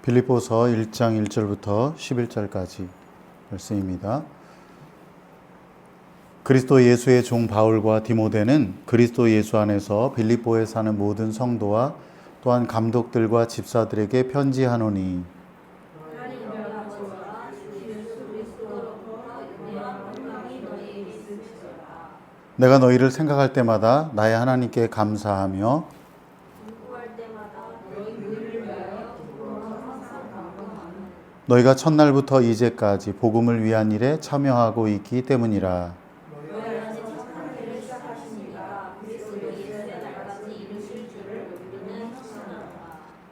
빌립보서 1장 1절부터 11절까지 말씀입니다. 그리스도 예수의 종 바울과 디모데는 그리스도 예수 안에서 빌립보에 사는 모든 성도와 또한 감독들과 집사들에게 편지하노니 내가 너희를 생각할 때마다 나의 하나님께 감사하며 너희가 첫날부터 이제까지 복음을 위한 일에 참여하고 있기 때문이라.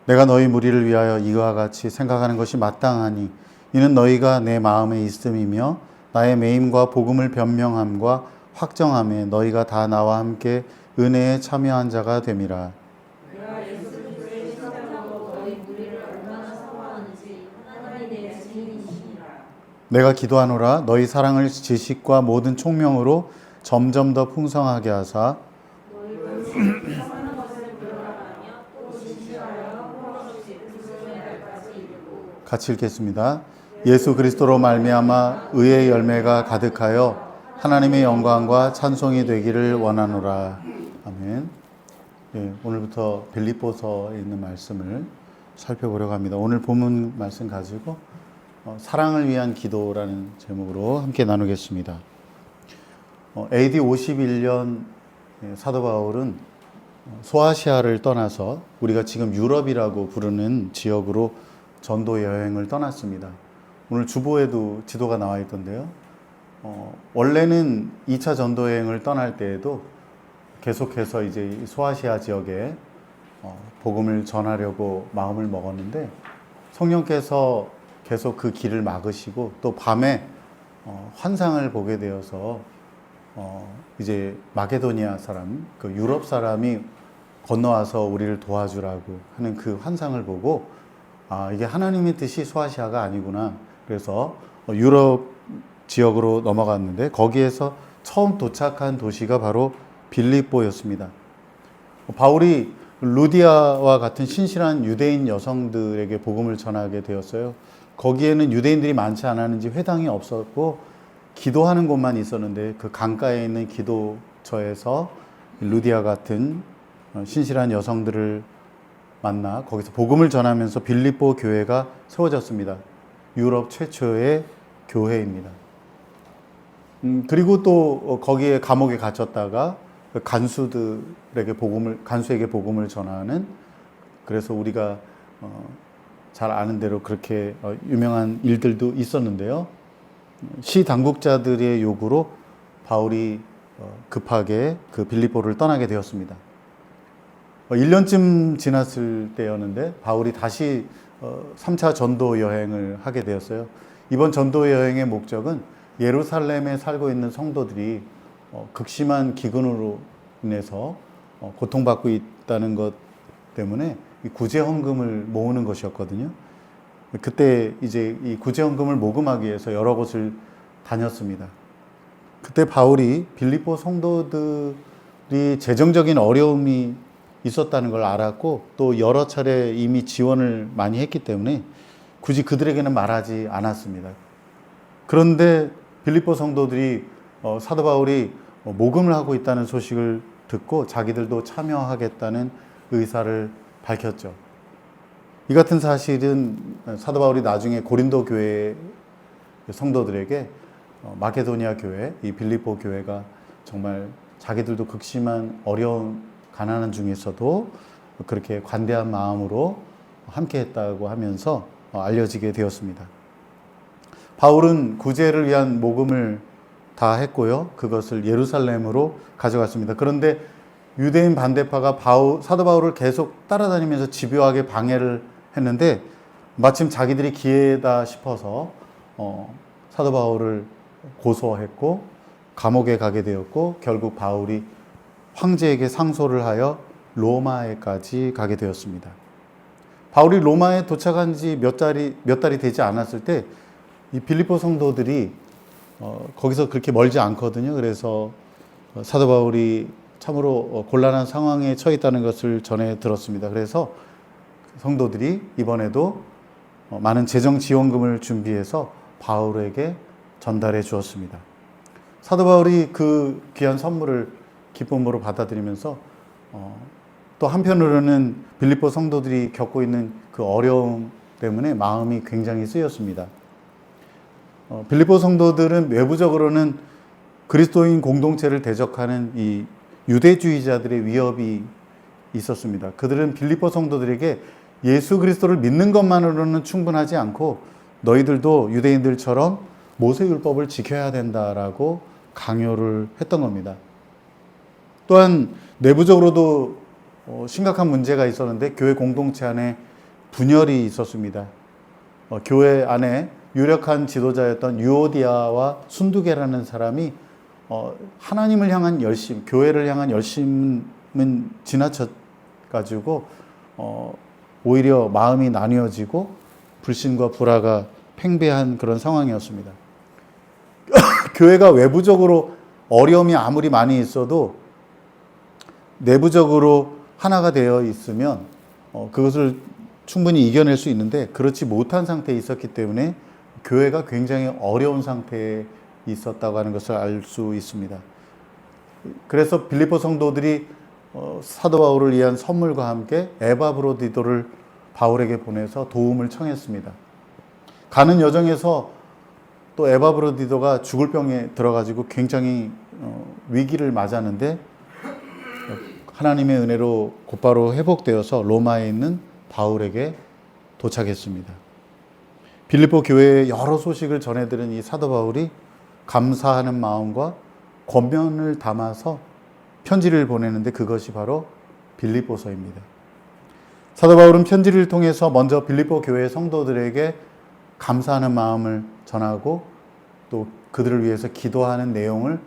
내가 너희 무리를 위하여 이와 같이 생각하는 것이 마땅하니 이는 너희가 내 마음에 있음이며 나의 매임과 복음을 변명함과 확정함에 너희가 다 나와 함께 은혜에 참여한 자가 됨이라. 내가 기도하노라 너희 사랑을 지식과 모든 총명으로 점점 더 풍성하게 하사 같이 읽겠습니다. 예수 그리스도로 말미암아 의의 열매가 가득하여 하나님의 영광과 찬송이 되기를 원하노라. 아멘. 네, 오늘부터 빌립보서에 있는 말씀을 살펴보려고 합니다. 오늘 본문 말씀 가지고 사랑을 위한 기도라는 제목으로 함께 나누겠습니다. AD 51년 사도 바울은 소아시아를 떠나서 우리가 지금 유럽이라고 부르는 지역으로 전도 여행을 떠났습니다. 오늘 주보에도 지도가 나와 있던데요. 원래는 2차 전도 여행을 떠날 때에도 계속해서 이제 소아시아 지역에 복음을 전하려고 마음을 먹었는데 성령께서 계속 그 길을 막으시고 또 밤에 환상을 보게 되어서 이제 마게도니아 사람, 그 유럽 사람이 건너와서 우리를 도와주라고 하는 그 환상을 보고 이게 하나님의 뜻이 소아시아가 아니구나. 그래서 유럽 지역으로 넘어갔는데 거기에서 처음 도착한 도시가 바로 빌립보였습니다. 바울이 루디아와 같은 신실한 유대인 여성들에게 복음을 전하게 되었어요. 거기에는 유대인들이 많지 않았는지 회당이 없었고 기도하는 곳만 있었는데 그 강가에 있는 기도처에서 루디아 같은 신실한 여성들을 만나 거기서 복음을 전하면서 빌립보 교회가 세워졌습니다. 유럽 최초의 교회입니다. 그리고 또 거기에 감옥에 갇혔다가 간수에게 복음을 전하는, 그래서 우리가 잘 아는 대로 그렇게 유명한 일들도 있었는데요. 시 당국자들의 요구로 바울이 급하게 그 빌립보를 떠나게 되었습니다. 1년쯤 지났을 때였는데 바울이 다시 3차 전도 여행을 하게 되었어요. 이번 전도 여행의 목적은 예루살렘에 살고 있는 성도들이 극심한 기근으로 인해서 고통받고 있다는 것 때문에 구제 헌금을 모으는 것이었거든요. 그때 이제 이 구제 헌금을 모금하기 위해서 여러 곳을 다녔습니다. 그때 바울이 빌립보 성도들이 재정적인 어려움이 있었다는 걸 알았고 또 여러 차례 이미 지원을 많이 했기 때문에 굳이 그들에게는 말하지 않았습니다. 그런데 빌립보 성도들이 사도 바울이 모금을 하고 있다는 소식을 듣고 자기들도 참여하겠다는 의사를 밝혔죠. 이 같은 사실은 사도 바울이 나중에 고린도 교회 성도들에게 마게도니아 교회, 이 빌립보 교회가 정말 자기들도 극심한 어려운 가난한 중에서도 그렇게 관대한 마음으로 함께 했다고 하면서 알려지게 되었습니다. 바울은 구제를 위한 모금을 다 했고요. 그것을 예루살렘으로 가져갔습니다. 그런데 유대인 반대파가 사도 바울을 계속 따라다니면서 집요하게 방해를 했는데 마침 자기들이 기회다 싶어서 사도 바울을 고소했고 감옥에 가게 되었고 결국 바울이 황제에게 상소를 하여 로마에까지 가게 되었습니다. 바울이 로마에 도착한 지 몇 달이 되지 않았을 때 이 빌립보 성도들이 거기서 그렇게 멀지 않거든요. 그래서 사도 바울이 참으로 곤란한 상황에 처해 있다는 것을 전해 들었습니다. 그래서 성도들이 이번에도 많은 재정 지원금을 준비해서 바울에게 전달해 주었습니다. 사도 바울이 그 귀한 선물을 기쁨으로 받아들이면서 또 한편으로는 빌립보 성도들이 겪고 있는 그 어려움 때문에 마음이 굉장히 쓰였습니다. 빌립보 성도들은 외부적으로는 그리스도인 공동체를 대적하는 이 유대주의자들의 위협이 있었습니다. 그들은 빌립보 성도들에게 예수 그리스도를 믿는 것만으로는 충분하지 않고 너희들도 유대인들처럼 모세율법을 지켜야 된다라고 강요를 했던 겁니다. 또한 내부적으로도 심각한 문제가 있었는데 교회 공동체 안에 분열이 있었습니다. 교회 안에 유력한 지도자였던 유오디아와 순두계라는 사람이 하나님을 향한 열심, 교회를 향한 열심은 지나쳐가지고 오히려 마음이 나뉘어지고 불신과 불화가 팽배한 그런 상황이었습니다. 교회가 외부적으로 어려움이 아무리 많이 있어도 내부적으로 하나가 되어 있으면 그것을 충분히 이겨낼 수 있는데 그렇지 못한 상태에 있었기 때문에 교회가 굉장히 어려운 상태에 있었다고 하는 것을 알 수 있습니다. 그래서 빌립보 성도들이 사도 바울을 위한 선물과 함께 에바브로디도를 바울에게 보내서 도움을 청했습니다. 가는 여정에서 또 에바브로디도가 죽을 병에 들어가지고 굉장히 위기를 맞았는데 하나님의 은혜로 곧바로 회복되어서 로마에 있는 바울에게 도착했습니다. 빌립보 교회의 여러 소식을 전해들은 이 사도 바울이 감사하는 마음과 권면을 담아서 편지를 보내는데 그것이 바로 빌립보서입니다. 사도 바울은 편지를 통해서 먼저 빌립보 교회 성도들에게 감사하는 마음을 전하고 또 그들을 위해서 기도하는 내용을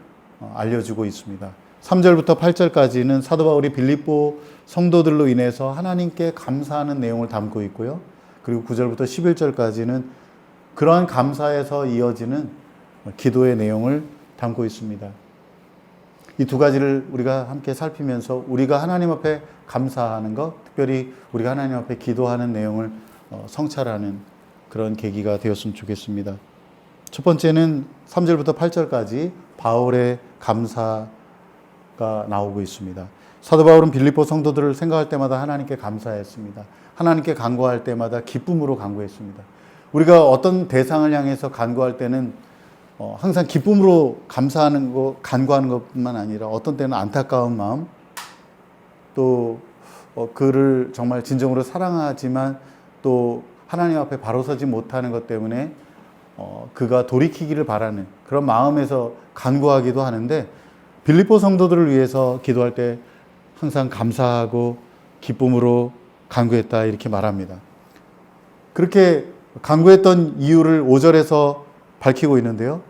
알려주고 있습니다. 3절부터 8절까지는 사도 바울이 빌립보 성도들로 인해서 하나님께 감사하는 내용을 담고 있고요. 그리고 9절부터 11절까지는 그러한 감사에서 이어지는 기도의 내용을 담고 있습니다. 이 두 가지를 우리가 함께 살피면서 우리가 하나님 앞에 감사하는 것, 특별히 우리가 하나님 앞에 기도하는 내용을 성찰하는 그런 계기가 되었으면 좋겠습니다. 첫 번째는 3절부터 8절까지 바울의 감사가 나오고 있습니다. 사도 바울은 빌립보 성도들을 생각할 때마다 하나님께 감사했습니다. 하나님께 간구할 때마다 기쁨으로 간구했습니다. 우리가 어떤 대상을 향해서 간구할 때는 항상 기쁨으로 감사하는 것, 간구하는 것뿐만 아니라 어떤 때는 안타까운 마음, 또 그를 정말 진정으로 사랑하지만 또 하나님 앞에 바로 서지 못하는 것 때문에 그가 돌이키기를 바라는 그런 마음에서 간구하기도 하는데 빌립보 성도들을 위해서 기도할 때 항상 감사하고 기쁨으로 간구했다 이렇게 말합니다. 그렇게 간구했던 이유를 5절에서 밝히고 있는데요.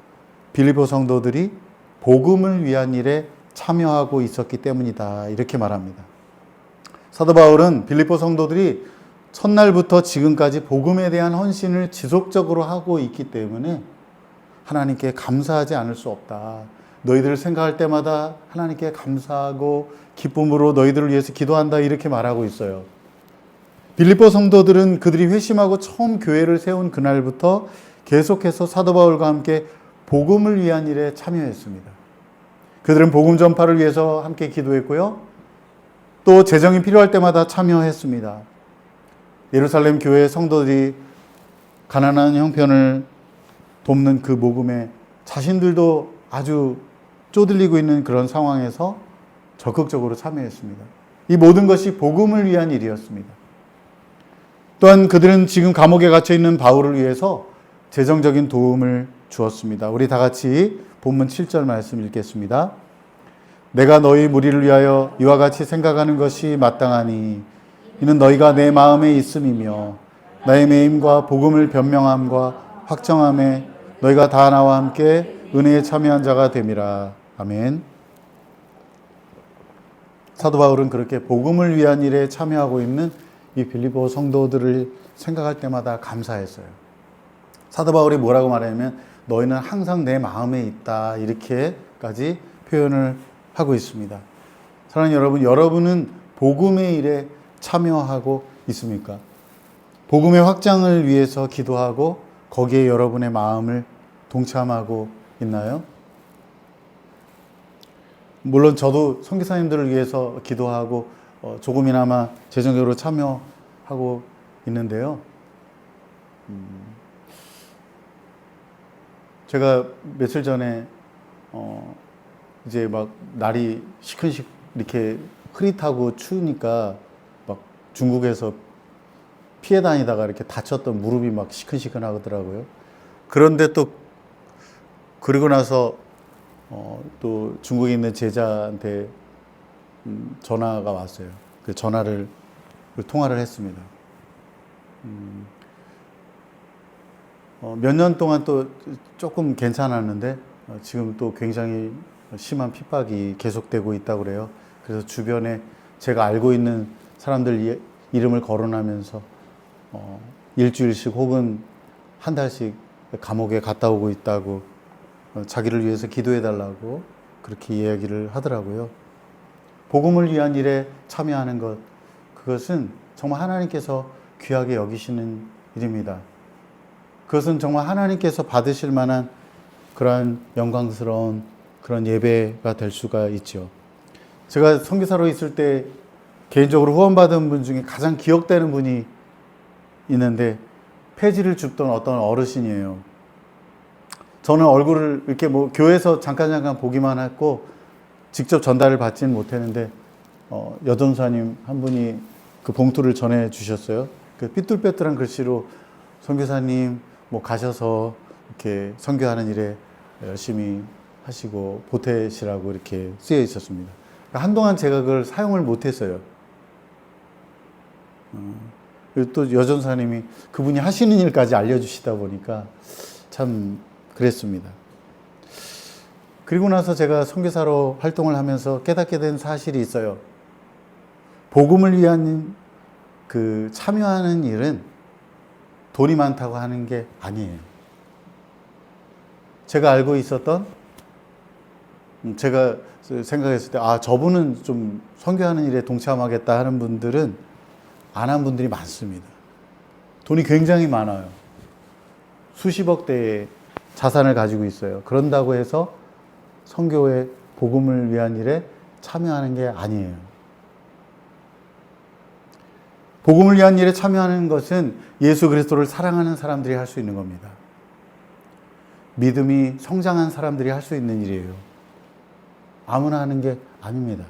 빌립보 성도들이 복음을 위한 일에 참여하고 있었기 때문이다 이렇게 말합니다. 사도 바울은 빌립보 성도들이 첫날부터 지금까지 복음에 대한 헌신을 지속적으로 하고 있기 때문에 하나님께 감사하지 않을 수 없다. 너희들을 생각할 때마다 하나님께 감사하고 기쁨으로 너희들을 위해서 기도한다 이렇게 말하고 있어요. 빌립보 성도들은 그들이 회심하고 처음 교회를 세운 그날부터 계속해서 사도 바울과 함께 복음을 위한 일에 참여했습니다. 그들은 복음 전파를 위해서 함께 기도했고요. 또 재정이 필요할 때마다 참여했습니다. 예루살렘 교회 성도들이 가난한 형편을 돕는 그 모금에 자신들도 아주 쪼들리고 있는 그런 상황에서 적극적으로 참여했습니다. 이 모든 것이 복음을 위한 일이었습니다. 또한 그들은 지금 감옥에 갇혀 있는 바울을 위해서 재정적인 도움을 주었습니다. 우리 다 같이 본문 7절 말씀 읽겠습니다. 내가 너희 무리를 위하여 이와 같이 생각하는 것이 마땅하니 이는 너희가 내 마음에 있음이며 나의 매임과 복음을 변명함과 확정함에 너희가 다 나와 함께 은혜에 참여한 자가 됨이라. 아멘. 사도 바울은 그렇게 복음을 위한 일에 참여하고 있는 이 빌립보 성도들을 생각할 때마다 감사했어요. 사도 바울이 뭐라고 말하냐면 너희는 항상 내 마음에 있다 이렇게까지 표현을 하고 있습니다. 사랑하는 여러분, 여러분은 복음의 일에 참여하고 있습니까? 복음의 확장을 위해서 기도하고 거기에 여러분의 마음을 동참하고 있나요? 물론 저도 선교사님들을 위해서 기도하고 조금이나마 재정적으로 참여하고 있는데요. 제가 며칠 전에 이제 막 날이 시큰시큰 이렇게 흐릿하고 추우니까 막 중국에서 피해 다니다가 이렇게 다쳤던 무릎이 막 시큰시큰 하더라고요. 그런데 또 그러고 나서 또 중국에 있는 제자한테 전화가 왔어요. 그 통화를 했습니다. 몇 년 동안 또 조금 괜찮았는데 지금 또 굉장히 심한 핍박이 계속되고 있다고 그래요. 그래서 주변에 제가 알고 있는 사람들 이름을 거론하면서 일주일씩 혹은 한 달씩 감옥에 갔다 오고 있다고 자기를 위해서 기도해 달라고 그렇게 이야기를 하더라고요. 복음을 위한 일에 참여하는 것, 그것은 정말 하나님께서 귀하게 여기시는 일입니다. 그것은 정말 하나님께서 받으실 만한 그러한 영광스러운 그런 예배가 될 수가 있죠. 제가 선교사로 있을 때 개인적으로 후원받은 분 중에 가장 기억되는 분이 있는데 폐지를 줍던 어떤 어르신이에요. 저는 얼굴을 이렇게 교회에서 잠깐 보기만 했고 직접 전달을 받지는 못했는데 여전사님 한 분이 그 봉투를 전해 주셨어요. 그 삐뚤빼뚤한 글씨로 선교사님 가셔서 이렇게 선교하는 일에 열심히 하시고 보태시라고 이렇게 쓰여 있었습니다. 한동안 제가 그걸 사용을 못했어요. 또 여전사님이 그분이 하시는 일까지 알려주시다 보니까 참 그랬습니다. 그리고 나서 제가 선교사로 활동을 하면서 깨닫게 된 사실이 있어요. 복음을 위한 그 참여하는 일은 돈이 많다고 하는 게 아니에요. 제가 알고 있었던, 제가 생각했을 때, 저분은 좀 선교하는 일에 동참하겠다 하는 분들은 안 한 분들이 많습니다. 돈이 굉장히 많아요. 수십억 대의 자산을 가지고 있어요. 그런다고 해서 선교의 복음을 위한 일에 참여하는 게 아니에요. 복음을 위한 일에 참여하는 것은 예수 그리스도를 사랑하는 사람들이 할 수 있는 겁니다. 믿음이 성장한 사람들이 할 수 있는 일이에요. 아무나 하는 게 아닙니다.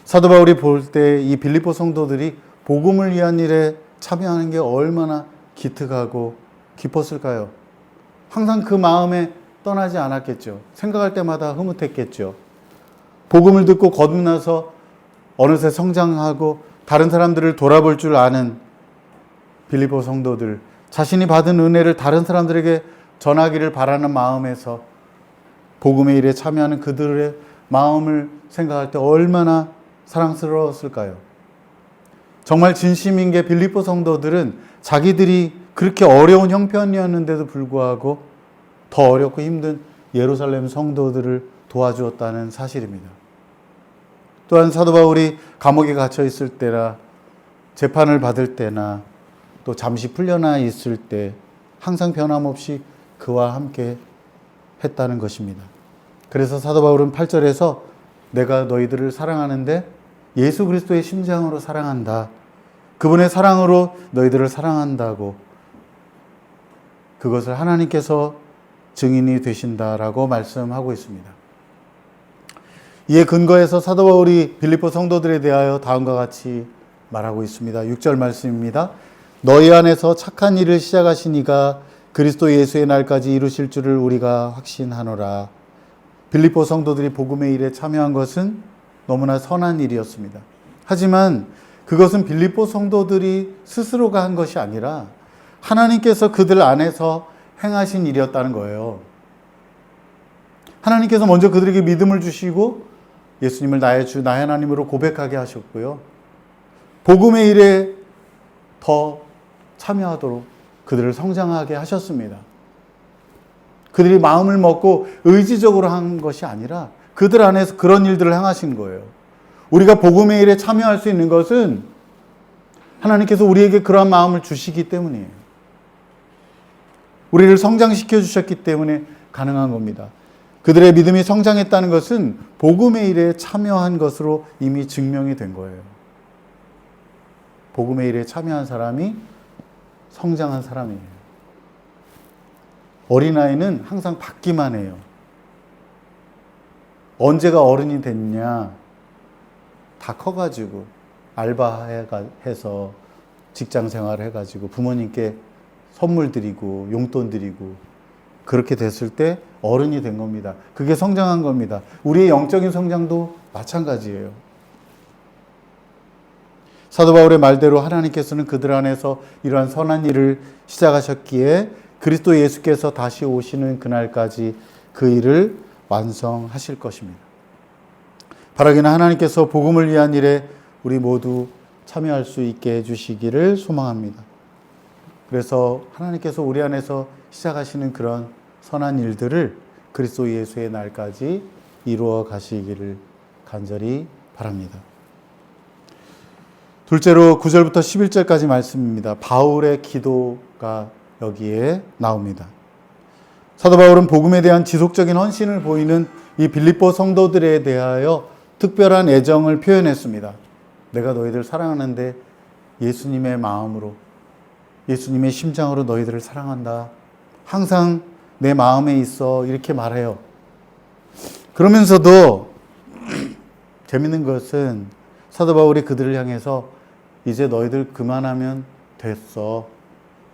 사도 바울이 볼 때 이 빌립보 성도들이 복음을 위한 일에 참여하는 게 얼마나 기특하고 깊었을까요? 항상 그 마음에 떠나지 않았겠죠. 생각할 때마다 흐뭇했겠죠. 복음을 듣고 거듭나서 어느새 성장하고 다른 사람들을 돌아볼 줄 아는 빌립보 성도들, 자신이 받은 은혜를 다른 사람들에게 전하기를 바라는 마음에서 복음의 일에 참여하는 그들의 마음을 생각할 때 얼마나 사랑스러웠을까요? 정말 진심인 게 빌립보 성도들은 자기들이 그렇게 어려운 형편이었는데도 불구하고 더 어렵고 힘든 예루살렘 성도들을 도와주었다는 사실입니다. 또한 사도 바울이 감옥에 갇혀 있을 때나 재판을 받을 때나 또 잠시 풀려나 있을 때 항상 변함없이 그와 함께 했다는 것입니다. 그래서 사도 바울은 8절에서 내가 너희들을 사랑하는데 예수 그리스도의 심장으로 사랑한다. 그분의 사랑으로 너희들을 사랑한다고 그것을 하나님께서 증인이 되신다라고 말씀하고 있습니다. 이에 근거해서 사도 바울이 빌립보 성도들에 대하여 다음과 같이 말하고 있습니다. 6절 말씀입니다. 너희 안에서 착한 일을 시작하신 이가 그리스도 예수의 날까지 이루실 줄을 우리가 확신하노라. 빌립보 성도들이 복음의 일에 참여한 것은 너무나 선한 일이었습니다. 하지만 그것은 빌립보 성도들이 스스로가 한 것이 아니라 하나님께서 그들 안에서 행하신 일이었다는 거예요. 하나님께서 먼저 그들에게 믿음을 주시고 예수님을 나의 주, 나의 하나님으로 고백하게 하셨고요. 복음의 일에 더 참여하도록 그들을 성장하게 하셨습니다. 그들이 마음을 먹고 의지적으로 한 것이 아니라 그들 안에서 그런 일들을 행하신 거예요. 우리가 복음의 일에 참여할 수 있는 것은 하나님께서 우리에게 그러한 마음을 주시기 때문이에요. 우리를 성장시켜 주셨기 때문에 가능한 겁니다. 그들의 믿음이 성장했다는 것은 복음의 일에 참여한 것으로 이미 증명이 된 거예요. 복음의 일에 참여한 사람이 성장한 사람이에요. 어린아이는 항상 받기만 해요. 언제가 어른이 됐냐? 다 커가지고 알바해서 직장 생활을 해가지고 부모님께 선물 드리고 용돈 드리고 그렇게 됐을 때 어른이 된 겁니다. 그게 성장한 겁니다. 우리의 영적인 성장도 마찬가지예요. 사도 바울의 말대로 하나님께서는 그들 안에서 이러한 선한 일을 시작하셨기에 그리스도 예수께서 다시 오시는 그날까지 그 일을 완성하실 것입니다. 바라기는 하나님께서 복음을 위한 일에 우리 모두 참여할 수 있게 해주시기를 소망합니다. 그래서 하나님께서 우리 안에서 시작하시는 그런 선한 일들을 그리스도 예수의 날까지 이루어 가시기를 간절히 바랍니다. 둘째로 9절부터 11절까지 말씀입니다. 바울의 기도가 여기에 나옵니다. 사도 바울은 복음에 대한 지속적인 헌신을 보이는 이 빌립보 성도들에 대하여 특별한 애정을 표현했습니다. 내가 너희들 사랑하는데 예수님의 마음으로, 예수님의 심장으로 너희들을 사랑한다. 항상 내 마음에 있어. 이렇게 말해요. 그러면서도 재밌는 것은 사도 바울이 그들을 향해서 이제 너희들 그만하면 됐어.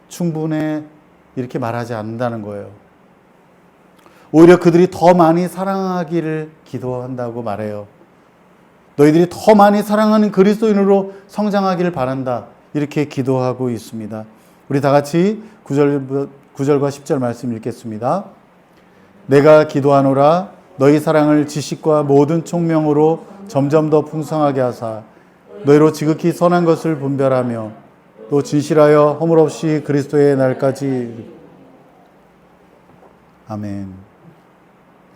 충분해. 이렇게 말하지 않는다는 거예요. 오히려 그들이 더 많이 사랑하기를 기도한다고 말해요. 너희들이 더 많이 사랑하는 그리스도인으로 성장하기를 바란다. 이렇게 기도하고 있습니다. 우리 다 같이 9절과 10절 말씀 읽겠습니다. 내가 기도하노라 너희 사랑을 지식과 모든 총명으로 점점 더 풍성하게 하사 너희로 지극히 선한 것을 분별하며 또 진실하여 허물 없이 그리스도의 날까지. 아멘.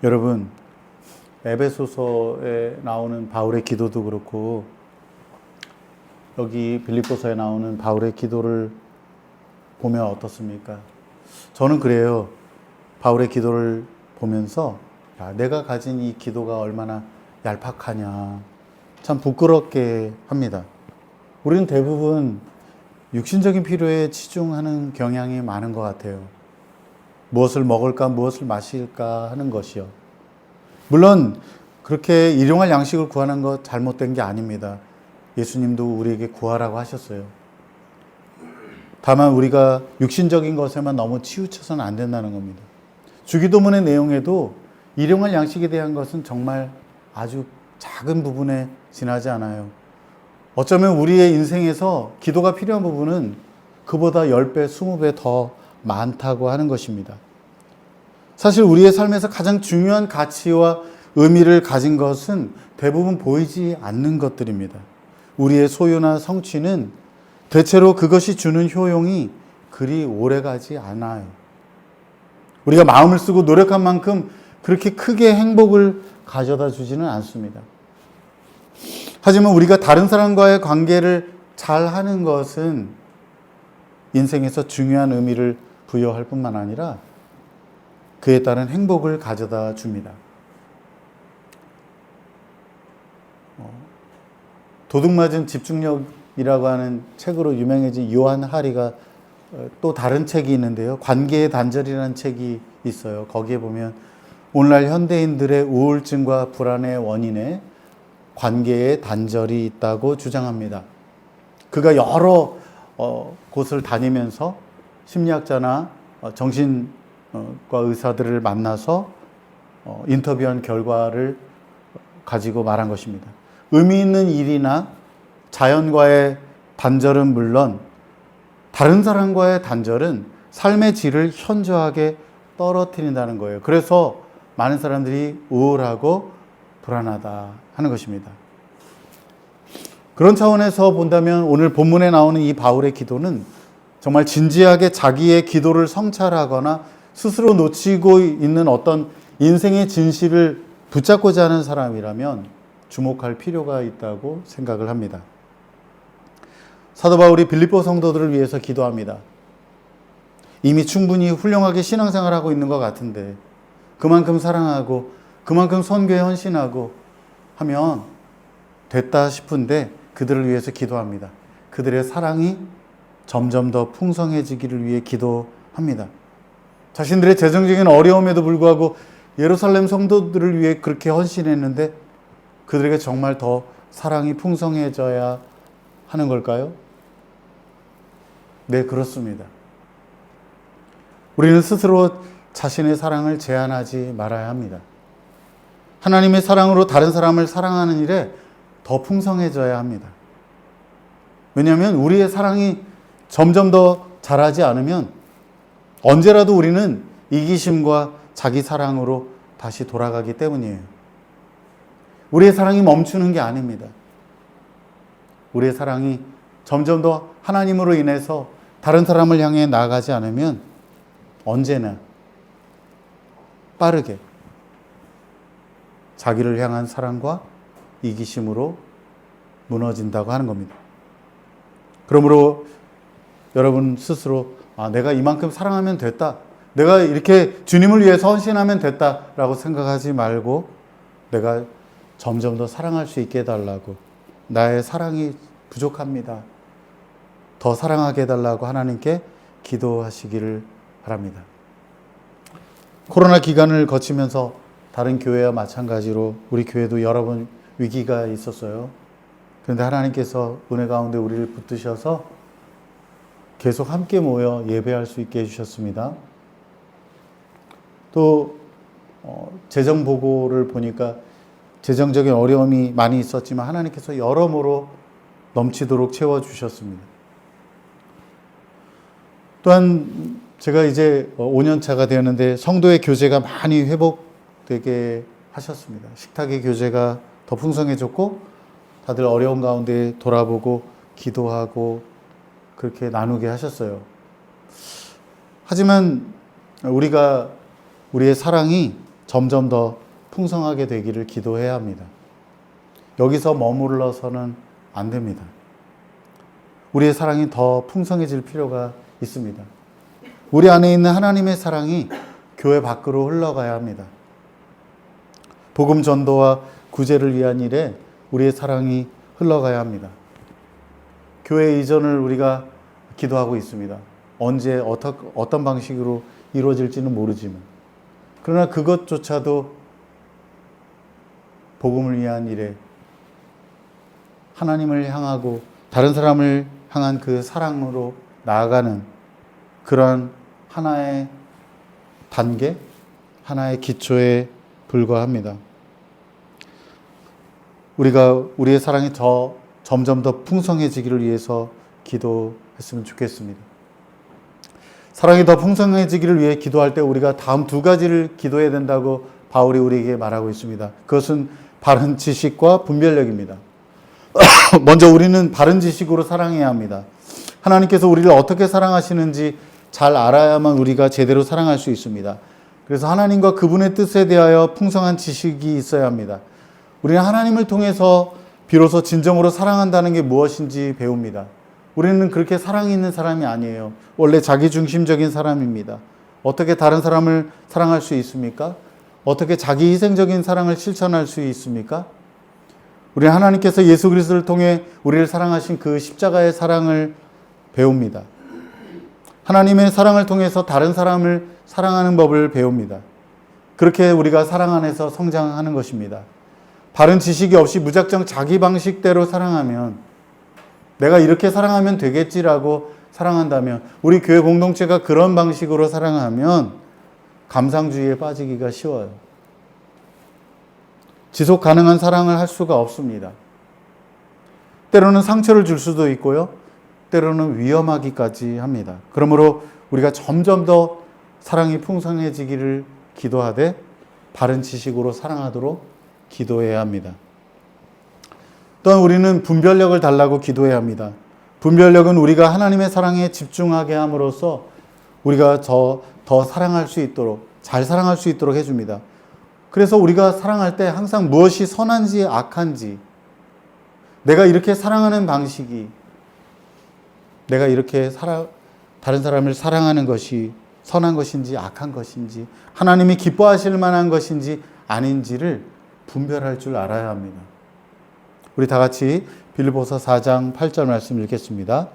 여러분, 에베소서에 나오는 바울의 기도도 그렇고 여기 빌립보서에 나오는 바울의 기도를 보면 어떻습니까? 저는 그래요. 바울의 기도를 보면서 내가 가진 이 기도가 얼마나 얄팍하냐, 참 부끄럽게 합니다. 우리는 대부분 육신적인 필요에 치중하는 경향이 많은 것 같아요. 무엇을 먹을까, 무엇을 마실까 하는 것이요. 물론 그렇게 일용할 양식을 구하는 것 잘못된 게 아닙니다. 예수님도 우리에게 구하라고 하셨어요. 다만 우리가 육신적인 것에만 너무 치우쳐서는 안 된다는 겁니다. 주기도문의 내용에도 일용할 양식에 대한 것은 정말 아주 작은 부분에 지나지 않아요. 어쩌면 우리의 인생에서 기도가 필요한 부분은 그보다 10배, 20배 더 많다고 하는 것입니다. 사실 우리의 삶에서 가장 중요한 가치와 의미를 가진 것은 대부분 보이지 않는 것들입니다. 우리의 소유나 성취는 대체로 그것이 주는 효용이 그리 오래가지 않아요. 우리가 마음을 쓰고 노력한 만큼 그렇게 크게 행복을 가져다 주지는 않습니다. 하지만 우리가 다른 사람과의 관계를 잘 하는 것은 인생에서 중요한 의미를 부여할 뿐만 아니라 그에 따른 행복을 가져다 줍니다. 도둑맞은 집중력이라고 하는 책으로 유명해진 요한 하리가 또 다른 책이 있는데요. 관계의 단절이라는 책이 있어요. 거기에 보면 오늘날 현대인들의 우울증과 불안의 원인에 관계의 단절이 있다고 주장합니다. 그가 여러 곳을 다니면서 심리학자나 정신과 의사들을 만나서 인터뷰한 결과를 가지고 말한 것입니다. 의미 있는 일이나 자연과의 단절은 물론 다른 사람과의 단절은 삶의 질을 현저하게 떨어뜨린다는 거예요. 그래서 많은 사람들이 우울하고 불안하다 하는 것입니다. 그런 차원에서 본다면 오늘 본문에 나오는 이 바울의 기도는 정말 진지하게 자기의 기도를 성찰하거나 스스로 놓치고 있는 어떤 인생의 진실을 붙잡고자 하는 사람이라면 주목할 필요가 있다고 생각을 합니다. 사도 바울이 빌립보 성도들을 위해서 기도합니다. 이미 충분히 훌륭하게 신앙생활하고 있는 것 같은데 그만큼 사랑하고 그만큼 선교에 헌신하고 하면 됐다 싶은데 그들을 위해서 기도합니다. 그들의 사랑이 점점 더 풍성해지기를 위해 기도합니다. 자신들의 재정적인 어려움에도 불구하고 예루살렘 성도들을 위해 그렇게 헌신했는데 그들에게 정말 더 사랑이 풍성해져야 하는 걸까요? 네, 그렇습니다. 우리는 스스로 자신의 사랑을 제한하지 말아야 합니다. 하나님의 사랑으로 다른 사람을 사랑하는 일에 더 풍성해져야 합니다. 왜냐하면 우리의 사랑이 점점 더 자라지 않으면 언제라도 우리는 이기심과 자기 사랑으로 다시 돌아가기 때문이에요. 우리의 사랑이 멈추는 게 아닙니다. 우리의 사랑이 점점 더 하나님으로 인해서 다른 사람을 향해 나아가지 않으면 언제나 빠르게 자기를 향한 사랑과 이기심으로 무너진다고 하는 겁니다. 그러므로 여러분 스스로 내가 이만큼 사랑하면 됐다. 내가 이렇게 주님을 위해서 헌신하면 됐다라고 생각하지 말고 내가 점점 더 사랑할 수 있게 해달라고, 나의 사랑이 부족합니다, 더 사랑하게 해달라고 하나님께 기도하시기를 바랍니다. 코로나 기간을 거치면서 다른 교회와 마찬가지로 우리 교회도 여러 번 위기가 있었어요. 그런데 하나님께서 은혜 가운데 우리를 붙드셔서 계속 함께 모여 예배할 수 있게 해주셨습니다. 또 재정 보고를 보니까 재정적인 어려움이 많이 있었지만 하나님께서 여러모로 넘치도록 채워주셨습니다. 또한 제가 이제 5년 차가 되었는데 성도의 교제가 많이 회복되게 하셨습니다. 식탁의 교제가 더 풍성해졌고 다들 어려운 가운데 돌아보고 기도하고 그렇게 나누게 하셨어요. 하지만 우리의 사랑이 점점 더 풍성하게 되기를 기도해야 합니다. 여기서 머물러서는 안 됩니다. 우리의 사랑이 더 풍성해질 필요가 있습니다. 우리 안에 있는 하나님의 사랑이 교회 밖으로 흘러가야 합니다. 복음 전도와 구제를 위한 일에 우리의 사랑이 흘러가야 합니다. 교회 이전을 우리가 기도하고 있습니다. 언제 어떤 방식으로 이루어질지는 모르지만 그러나 그것조차도 복음을 위한 일에 하나님을 향하고 다른 사람을 향한 그 사랑으로 나아가는 그런 하나의 단계, 하나의 기초에 불과합니다. 우리가 우리의 사랑이 점점 더 풍성해지기를 위해서 기도했으면 좋겠습니다. 사랑이 더 풍성해지기를 위해 기도할 때 우리가 다음 두 가지를 기도해야 된다고 바울이 우리에게 말하고 있습니다. 그것은 바른 지식과 분별력입니다. 먼저 우리는 바른 지식으로 사랑해야 합니다. 하나님께서 우리를 어떻게 사랑하시는지 잘 알아야만 우리가 제대로 사랑할 수 있습니다. 그래서 하나님과 그분의 뜻에 대하여 풍성한 지식이 있어야 합니다. 우리는 하나님을 통해서 비로소 진정으로 사랑한다는 게 무엇인지 배웁니다. 우리는 그렇게 사랑이 있는 사람이 아니에요. 원래 자기중심적인 사람입니다. 어떻게 다른 사람을 사랑할 수 있습니까? 어떻게 자기 희생적인 사랑을 실천할 수 있습니까? 우리 하나님께서 예수 그리스도를 통해 우리를 사랑하신 그 십자가의 사랑을 배웁니다. 하나님의 사랑을 통해서 다른 사람을 사랑하는 법을 배웁니다. 그렇게 우리가 사랑 안에서 성장하는 것입니다. 바른 지식이 없이 무작정 자기 방식대로 사랑하면 내가 이렇게 사랑하면 되겠지라고 사랑한다면 우리 교회 공동체가 그런 방식으로 사랑하면 감상주의에 빠지기가 쉬워요. 지속 가능한 사랑을 할 수가 없습니다. 때로는 상처를 줄 수도 있고요. 때로는 위험하기까지 합니다. 그러므로 우리가 점점 더 사랑이 풍성해지기를 기도하되 바른 지식으로 사랑하도록 기도해야 합니다. 또한 우리는 분별력을 달라고 기도해야 합니다. 분별력은 우리가 하나님의 사랑에 집중하게 함으로써 우리가 더 사랑할 수 있도록, 잘 사랑할 수 있도록 해줍니다. 그래서 우리가 사랑할 때 항상 무엇이 선한지 악한지, 내가 이렇게 사랑하는 방식이 내가 이렇게 다른 사람을 사랑하는 것이 선한 것인지 악한 것인지 하나님이 기뻐하실 만한 것인지 아닌지를 분별할 줄 알아야 합니다. 우리 다 같이 빌립보서 4장 8절 말씀 읽겠습니다.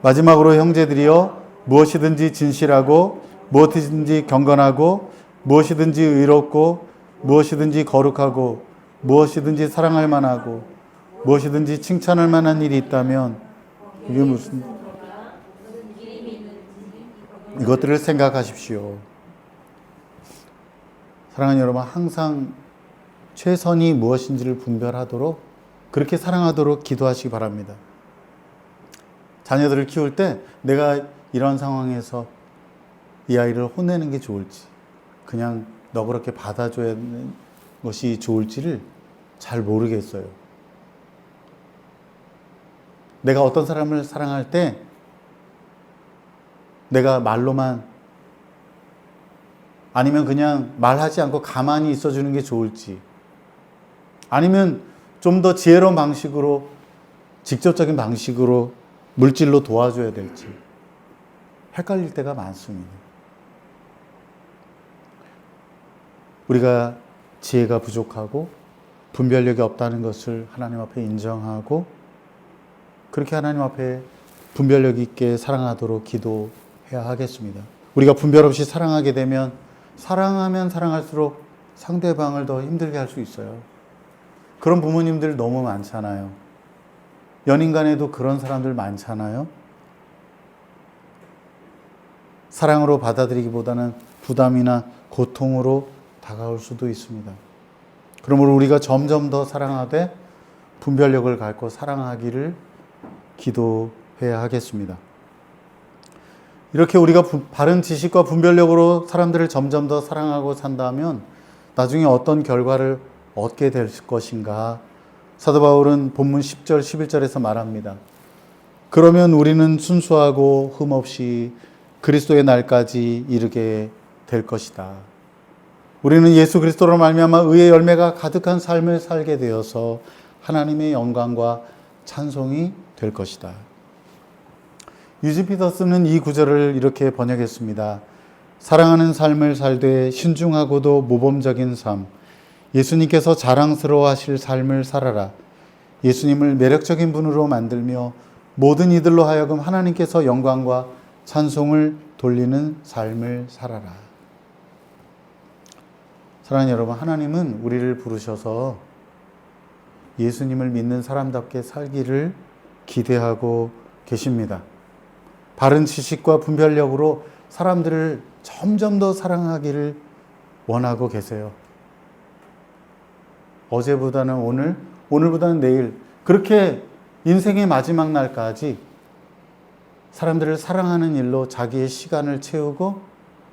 마지막으로 형제들이여 무엇이든지 진실하고 무엇이든지 경건하고 무엇이든지 의롭고 무엇이든지 거룩하고 무엇이든지 사랑할 만하고 무엇이든지 칭찬할 만한 일이 있다면 이게 무슨 이것들을 생각하십시오. 사랑하는 여러분, 항상 최선이 무엇인지를 분별하도록 그렇게 사랑하도록 기도하시기 바랍니다. 자녀들을 키울 때 내가 이런 상황에서 이 아이를 혼내는 게 좋을지 그냥 너그럽게 받아줘야 하는 것이 좋을지를 잘 모르겠어요. 내가 어떤 사람을 사랑할 때 내가 말로만 아니면 그냥 말하지 않고 가만히 있어주는 게 좋을지 아니면 좀 더 지혜로운 방식으로 직접적인 방식으로 물질로 도와줘야 될지 헷갈릴 때가 많습니다. 우리가 지혜가 부족하고 분별력이 없다는 것을 하나님 앞에 인정하고 그렇게 하나님 앞에 분별력 있게 사랑하도록 기도해야 하겠습니다. 우리가 분별 없이 사랑하게 되면 사랑하면 사랑할수록 상대방을 더 힘들게 할 수 있어요. 그런 부모님들 너무 많잖아요. 연인 간에도 그런 사람들 많잖아요. 사랑으로 받아들이기보다는 부담이나 고통으로 다가올 수도 있습니다. 그러므로 우리가 점점 더 사랑하되 분별력을 갖고 사랑하기를 기도해야 하겠습니다. 이렇게 우리가 바른 지식과 분별력으로 사람들을 점점 더 사랑하고 산다면 나중에 어떤 결과를 얻게 될 것인가? 사도 바울은 본문 10절, 11절에서 말합니다. 그러면 우리는 순수하고 흠없이 그리스도의 날까지 이르게 될 것이다. 우리는 예수 그리스도로 말미암아 의의 열매가 가득한 삶을 살게 되어서 하나님의 영광과 찬송이 될 것이다. 유진 피터스는 이 구절을 이렇게 번역했습니다. 사랑하는 삶을 살되 신중하고도 모범적인 삶, 예수님께서 자랑스러워하실 삶을 살아라. 예수님을 매력적인 분으로 만들며 모든 이들로 하여금 하나님께서 영광과 찬송을 돌리는 삶을 살아라. 사랑하는 여러분, 하나님은 우리를 부르셔서 예수님을 믿는 사람답게 살기를 기대하고 계십니다. 바른 지식과 분별력으로 사람들을 점점 더 사랑하기를 원하고 계세요. 어제보다는 오늘, 오늘보다는 내일, 그렇게 인생의 마지막 날까지 사람들을 사랑하는 일로 자기의 시간을 채우고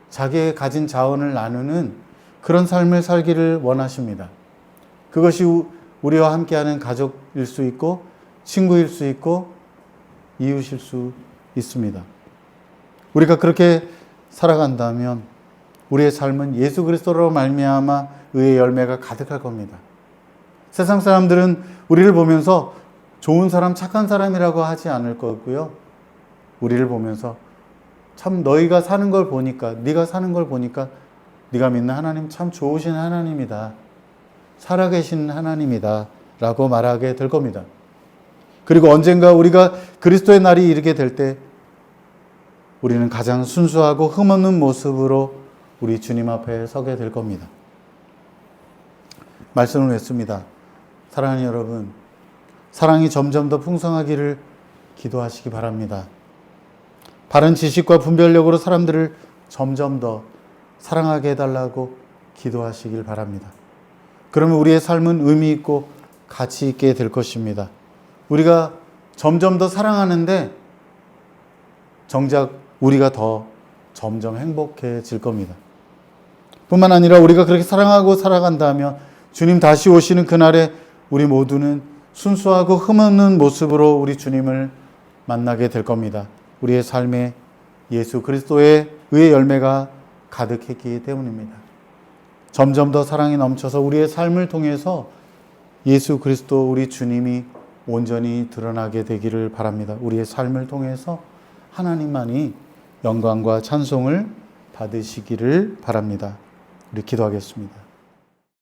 자기의 가진 자원을 나누는 그런 삶을 살기를 원하십니다. 그것이 우리와 함께하는 가족일 수 있고 친구일 수 있고 이웃일 수 있습니다. 우리가 그렇게 살아간다면 우리의 삶은 예수 그리스도로 말미암아 의의 열매가 가득할 겁니다. 세상 사람들은 우리를 보면서 좋은 사람, 착한 사람이라고 하지 않을 거고요. 우리를 보면서 참 너희가 사는 걸 보니까, 네가 사는 걸 보니까 네가 믿는 하나님 참 좋으신 하나님이다. 살아계신 하나님이다. 라고 말하게 될 겁니다. 그리고 언젠가 우리가 그리스도의 날이 이르게 될 때 우리는 가장 순수하고 흠없는 모습으로 우리 주님 앞에 서게 될 겁니다. 말씀을 맺습니다. 사랑하는 여러분, 사랑이 점점 더 풍성하기를 기도하시기 바랍니다. 바른 지식과 분별력으로 사람들을 점점 더 사랑하게 해달라고 기도하시길 바랍니다. 그러면 우리의 삶은 의미 있고 가치 있게 될 것입니다. 우리가 점점 더 사랑하는데 정작 우리가 더 점점 행복해질 겁니다. 뿐만 아니라 우리가 그렇게 사랑하고 살아간다면 주님 다시 오시는 그날에 우리 모두는 순수하고 흠없는 모습으로 우리 주님을 만나게 될 겁니다. 우리의 삶에 예수 그리스도의 의의 열매가 가득했기 때문입니다. 점점 더 사랑이 넘쳐서 우리의 삶을 통해서 예수 그리스도 우리 주님이 온전히 드러나게 되기를 바랍니다. 우리의 삶을 통해서 하나님만이 영광과 찬송을 받으시기를 바랍니다. 우리 기도하겠습니다.